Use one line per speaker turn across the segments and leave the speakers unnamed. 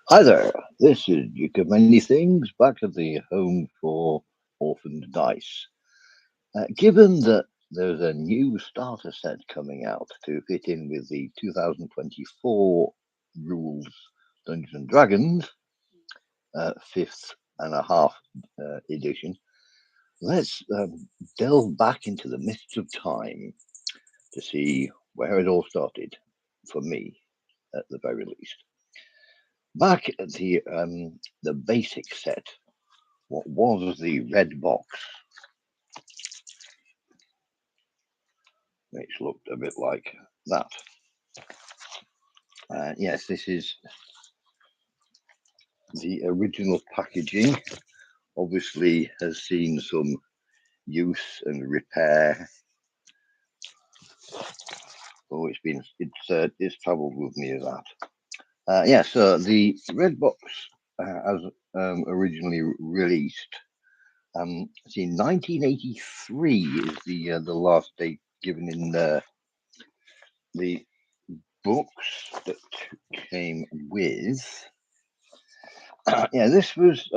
Hi there, this is Duke of Many Things, back at the home for orphaned dice. Given that there's a new starter set coming out to fit in with the 2024 rules Dungeons and Dragons, fifth and a half edition, let's delve back into the mists of time to see where it all started, for me, at the very least. Back at the basic set, what was the red box, which looked a bit like that. Yes, this is the original packaging. Obviously, has seen some use and repair. Oh, it's travelled with me as that. Yeah, so the red box, as originally released, see, 1983 is the last date given in the books that came with. Yeah, this was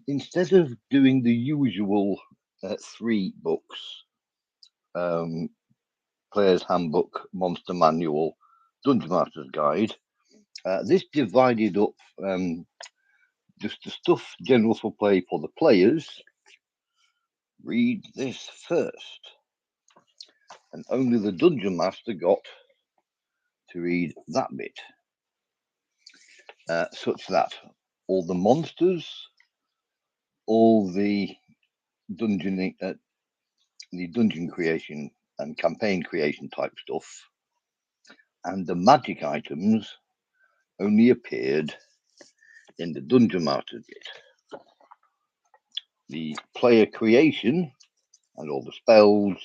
instead of doing the usual three books, um, Player's Handbook, Monster Manual, Dungeon Master's Guide. This divided up just the stuff general for play for the players. Read this first, and only the Dungeon Master got to read that bit, such that all the monsters, all dungeon, the dungeon creation and campaign creation type stuff, and the magic items only appeared in the Dungeon Master bit. The player creation and all the spells,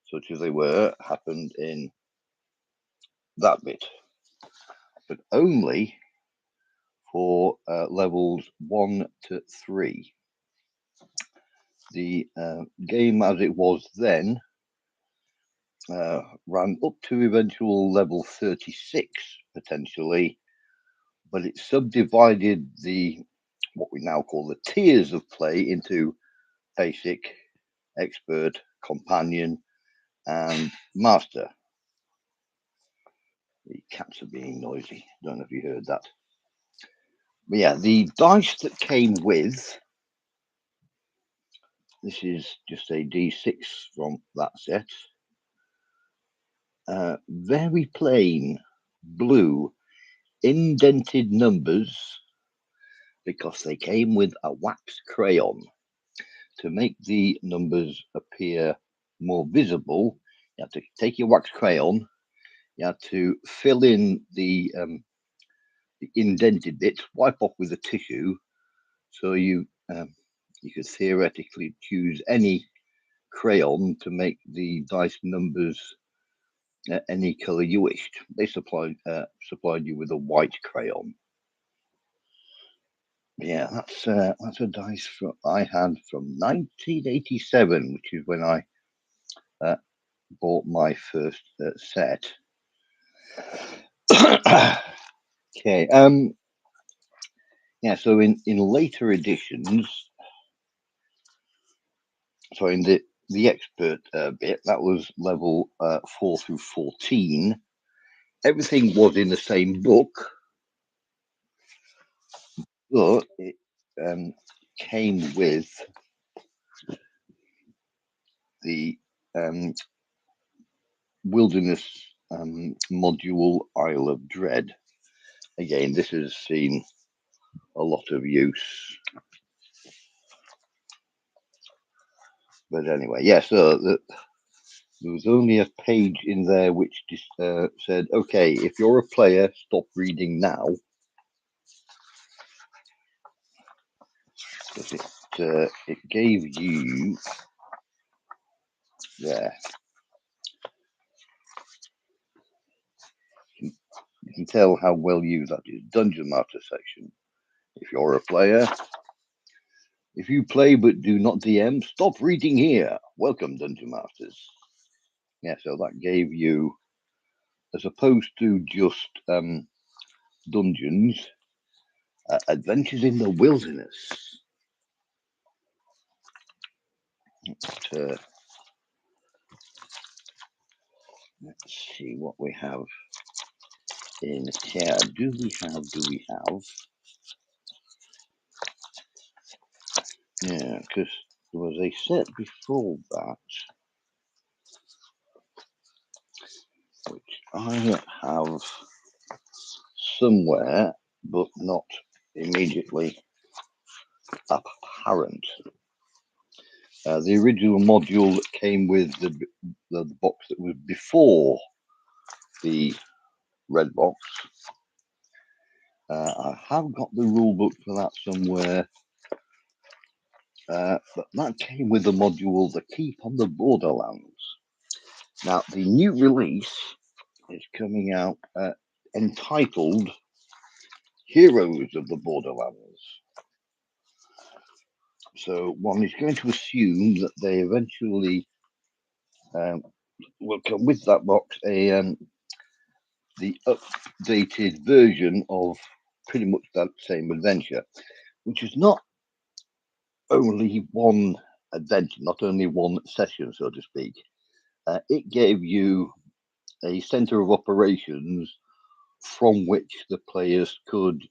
such as they were, happened in that bit, but only for levels 1 to 3. The game as it was then ran up to eventual level 36 potentially, but it subdivided what we now call the tiers of play into basic, expert, companion, and master. The cats are being noisy. Don't know if you heard that. But yeah, the dice that came with, this is just a D6 from that set. Very plain blue indented numbers because they came with a wax crayon. To make the numbers appear more visible, you have to take your wax crayon, you have to fill in the indented bits, wipe off with a tissue, so you could theoretically choose any crayon to make the dice numbers any color you wished. They supplied you with a white crayon. Yeah, that's a dice I had from 1987, which is when I uh, bought my first set. Okay. Yeah. So in later editions, so in the expert bit, that was level 4 through 14. Everything was in the same book, but it came with the um, wilderness module Isle of Dread. Again, this has seen a lot of use. But anyway, yeah, so there was only a page in there which said, okay, if you're a player, stop reading now. Because it gave you there. You can tell how well used that is. Dungeon Master section. If you're a player, if you play but do not DM, stop reading here. Welcome, Dungeon Masters. Yeah, so that gave you as opposed to just dungeons, adventures in the wilderness. But, let's see what we have in here. Do we have? Yeah, because there was a set before that, which I have somewhere, but not immediately apparent. The original module that came with the box that was before the red box. I have got the rule book for that somewhere, but that came with the module The Keep on the Borderlands. Now, the new release is coming out entitled Heroes of the Borderlands. So one is going to assume that they eventually will come with that box the updated version of pretty much that same adventure, which is not only one adventure, not only one session, so to speak. It gave you a center of operations from which the players could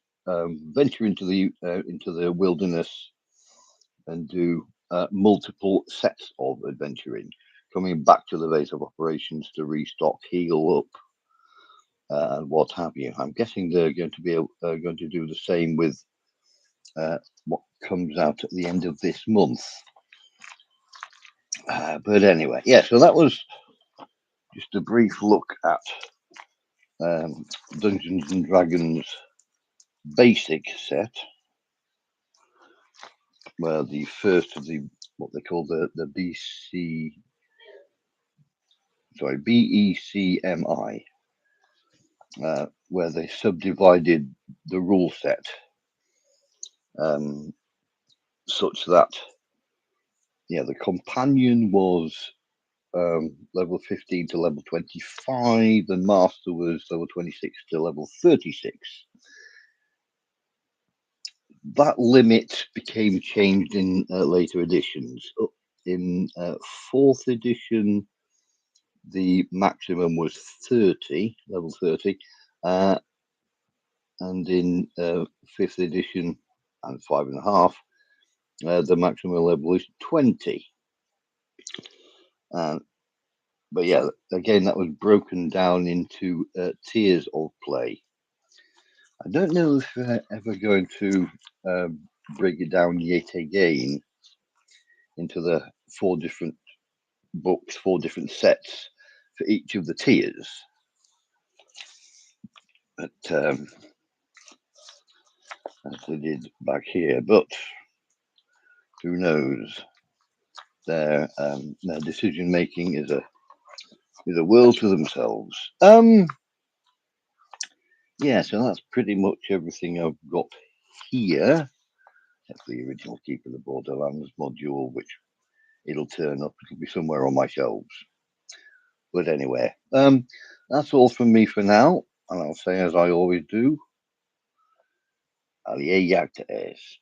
venture into the wilderness and do multiple sets of adventuring, coming back to the base of operations to restock, heal up, and what have you. I'm guessing they're going to be going to do the same with what comes out at the end of this month. But anyway, yeah. So that was just a brief look at Dungeons and Dragons basic set, where the first of the what they call the BECMI, where they subdivided the rule set such that the companion was level 15 to level 25, and master was level 26 to level 36. That limit became changed in later editions. In fourth edition, the maximum was 30, level 30, and in fifth edition and 5.5, the maximum level is 20. But yeah, again, that was broken down into tiers of play. I don't know if they're ever going to break it down yet again into the 4 different books, 4 different sets for each of the tiers. But as they did back here, but who knows? Their decision making is a world to themselves. Yeah, so that's pretty much everything I've got here. Except the original Keep of the Borderlands module, which it'll turn up. It'll be somewhere on my shelves. But anyway, that's all from me for now. And I'll say, as I always do, Alié jagd est.